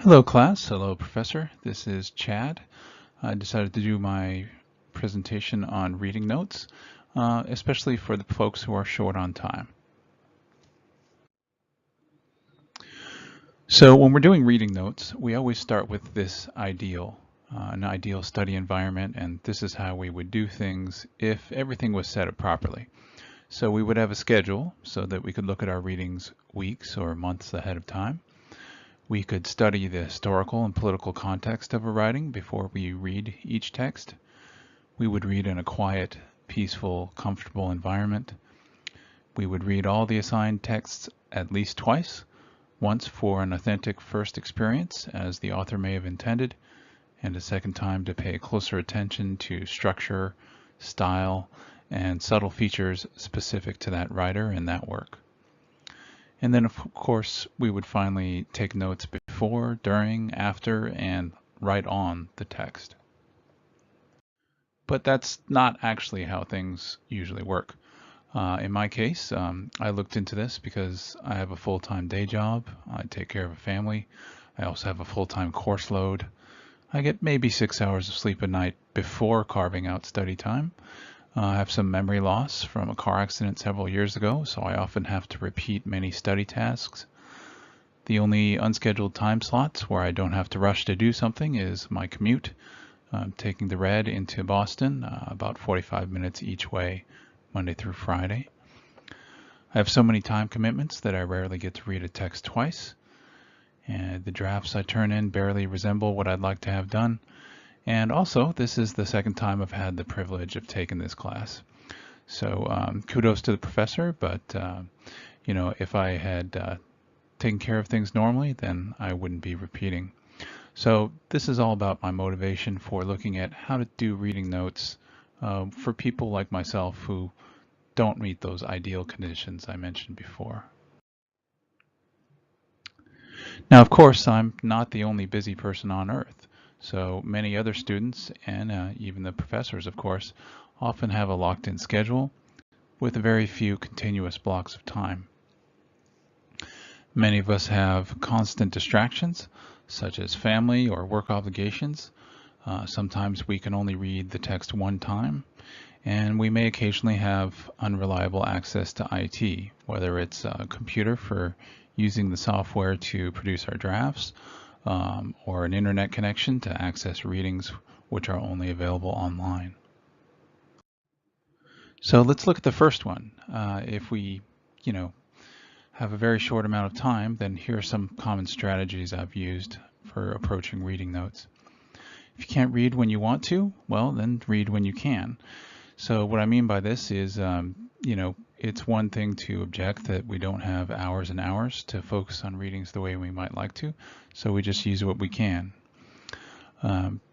Hello class, hello professor. This is Chad. I decided to do my presentation on reading notes, especially for the folks who are short on time. So when we're doing reading notes, we always start with this ideal, an ideal study environment, and this is how we would do things if everything was set up properly. So we would have a schedule so that we could look at our readings weeks or months ahead of time. We could study the historical and political context of a writing before we read each text. We would read in a quiet, peaceful, comfortable environment. We would read all the assigned texts at least twice, once for an authentic first experience, as the author may have intended, and a second time to pay closer attention to structure, style, and subtle features specific to that writer and that work. And then, of course, we would finally take notes before, during, after, and right on the text. But that's not actually how things usually work. In my case, I looked into this because I have a full-time day job. I take care of a family. I also have a full-time course load. I get maybe 6 hours of sleep a night before carving out study time. I have some memory loss from a car accident several years ago, so I often have to repeat many study tasks. The only unscheduled time slots where I don't have to rush to do something is my commute. Taking the red into Boston, about 45 minutes each way, Monday through Friday. I have so many time commitments that I rarely get to read a text twice. And the drafts I turn in barely resemble what I'd like to have done. And also, this is the second time I've had the privilege of taking this class. So kudos to the professor, but if I had taken care of things normally, then I wouldn't be repeating. So this is all about my motivation for looking at how to do reading notes for people like myself who don't meet those ideal conditions I mentioned before. Now, of course, I'm not the only busy person on earth. So many other students, and even the professors, of course, often have a locked-in schedule with very few continuous blocks of time. Many of us have constant distractions, such as family or work obligations. Sometimes we can only read the text one time, and we may occasionally have unreliable access to IT, whether it's a computer for using the software to produce our drafts, or an internet connection to access readings which are only available online. So let's look at the first one. If we, have a very short amount of time, then here are some common strategies I've used for approaching reading notes. If you can't read when you want to, well, then read when you can. So what I mean by this is, it's one thing to object that we don't have hours and hours to focus on readings the way we might like to, so we just use what we can.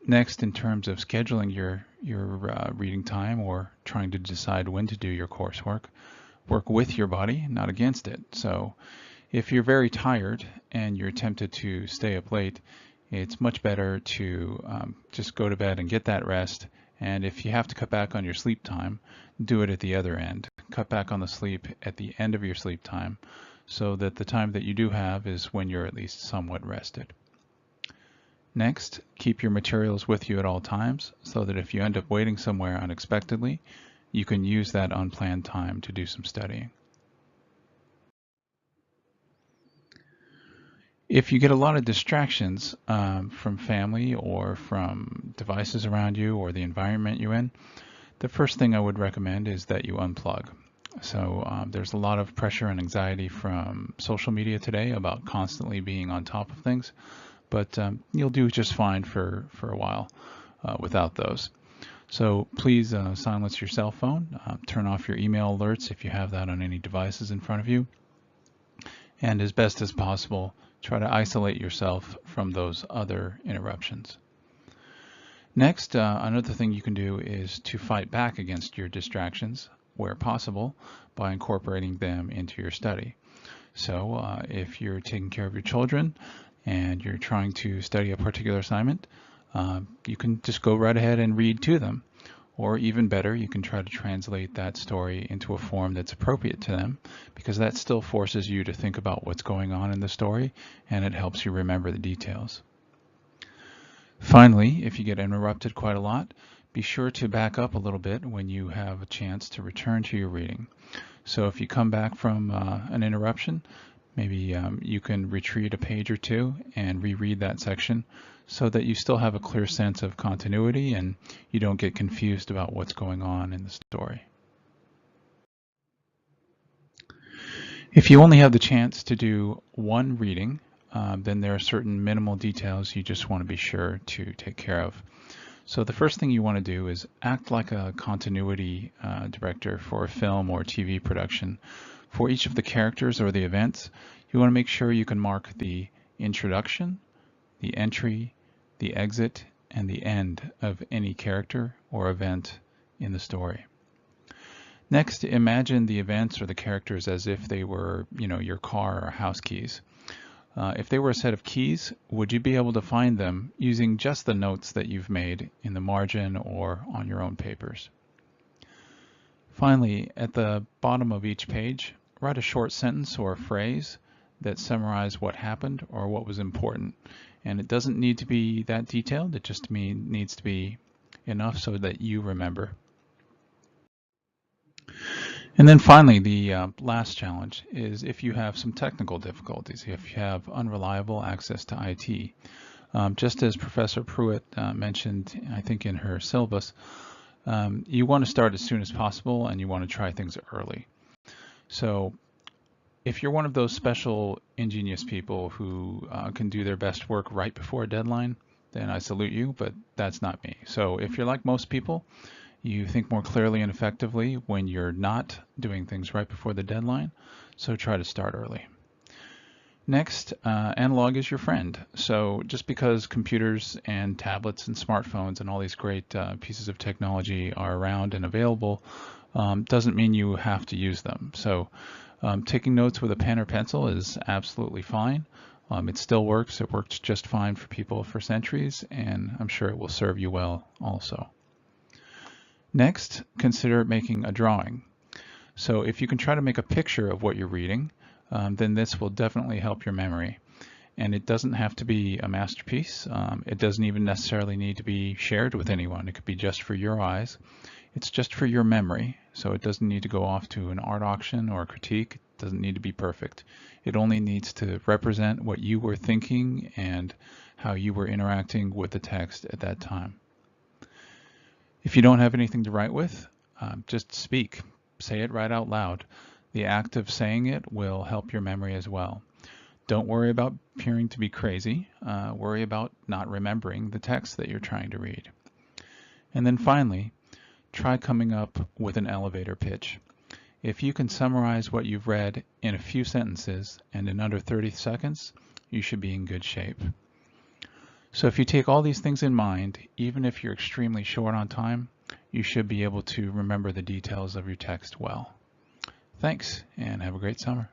Next, in terms of scheduling your reading time or trying to decide when to do your coursework, work with your body, not against it. So if you're very tired and you're tempted to stay up late, it's much better to just go to bed and get that rest. And if you have to cut back on your sleep time, do it at the other end. Cut back on the sleep at the end of your sleep time so that the time that you do have is when you're at least somewhat rested. Next, keep your materials with you at all times so that if you end up waiting somewhere unexpectedly, you can use that unplanned time to do some studying. If you get a lot of distractions from family or from devices around you or the environment you're in, the first thing I would recommend is that you unplug. So there's a lot of pressure and anxiety from social media today about constantly being on top of things, but you'll do just fine for a while without those. So please silence your cell phone, turn off your email alerts if you have that on any devices in front of you, and as best as possible, try to isolate yourself from those other interruptions. Next, another thing you can do is to fight back against your distractions where possible by incorporating them into your study. So if you're taking care of your children and you're trying to study a particular assignment, you can just go right ahead and read to them. Or even better, you can try to translate that story into a form that's appropriate to them, because that still forces you to think about what's going on in the story, and it helps you remember the details. Finally, if you get interrupted quite a lot, be sure to back up a little bit when you have a chance to return to your reading. So if you come back from an interruption, maybe you can retreat a page or two and reread that section so that you still have a clear sense of continuity and you don't get confused about what's going on in the story. If you only have the chance to do one reading, then there are certain minimal details you just want to be sure to take care of. So the first thing you want to do is act like a continuity director for a film or TV production. For each of the characters or the events, you want to make sure you can mark the introduction, the entry, the exit, and the end of any character or event in the story. Next, imagine the events or the characters as if they were, your car or house keys. If they were a set of keys, would you be able to find them using just the notes that you've made in the margin or on your own papers? Finally, at the bottom of each page, write a short sentence or a phrase that summarize what happened or what was important. And it doesn't need to be that detailed, it just needs to be enough so that you remember. And then finally, the last challenge is if you have some technical difficulties, if you have unreliable access to IT. Just as Professor Pruitt mentioned, I think in her syllabus, you want to start as soon as possible and you want to try things early. So if you're one of those special ingenious people who can do their best work right before a deadline, then I salute you, but that's not me. So if you're like most people, you think more clearly and effectively when you're not doing things right before the deadline, so try to start early. Next, analog is your friend. So just because computers and tablets and smartphones and all these great pieces of technology are around and available doesn't mean you have to use them. So taking notes with a pen or pencil is absolutely fine. It still works. It worked just fine for people for centuries, and I'm sure it will serve you well also. Next, consider making a drawing. So if you can try to make a picture of what you're reading, then this will definitely help your memory. And it doesn't have to be a masterpiece. It doesn't even necessarily need to be shared with anyone. It could be just for your eyes. It's just for your memory, so it doesn't need to go off to an art auction or a critique. It doesn't need to be perfect. It only needs to represent what you were thinking and how you were interacting with the text at that time. If you don't have anything to write with, just speak. Say it right out loud. The act of saying it will help your memory as well. Don't worry about appearing to be crazy. Worry about not remembering the text that you're trying to read. And then finally, try coming up with an elevator pitch. If you can summarize what you've read in a few sentences and in under 30 seconds, you should be in good shape. So if you take all these things in mind, even if you're extremely short on time, you should be able to remember the details of your text well. Thanks, and have a great summer.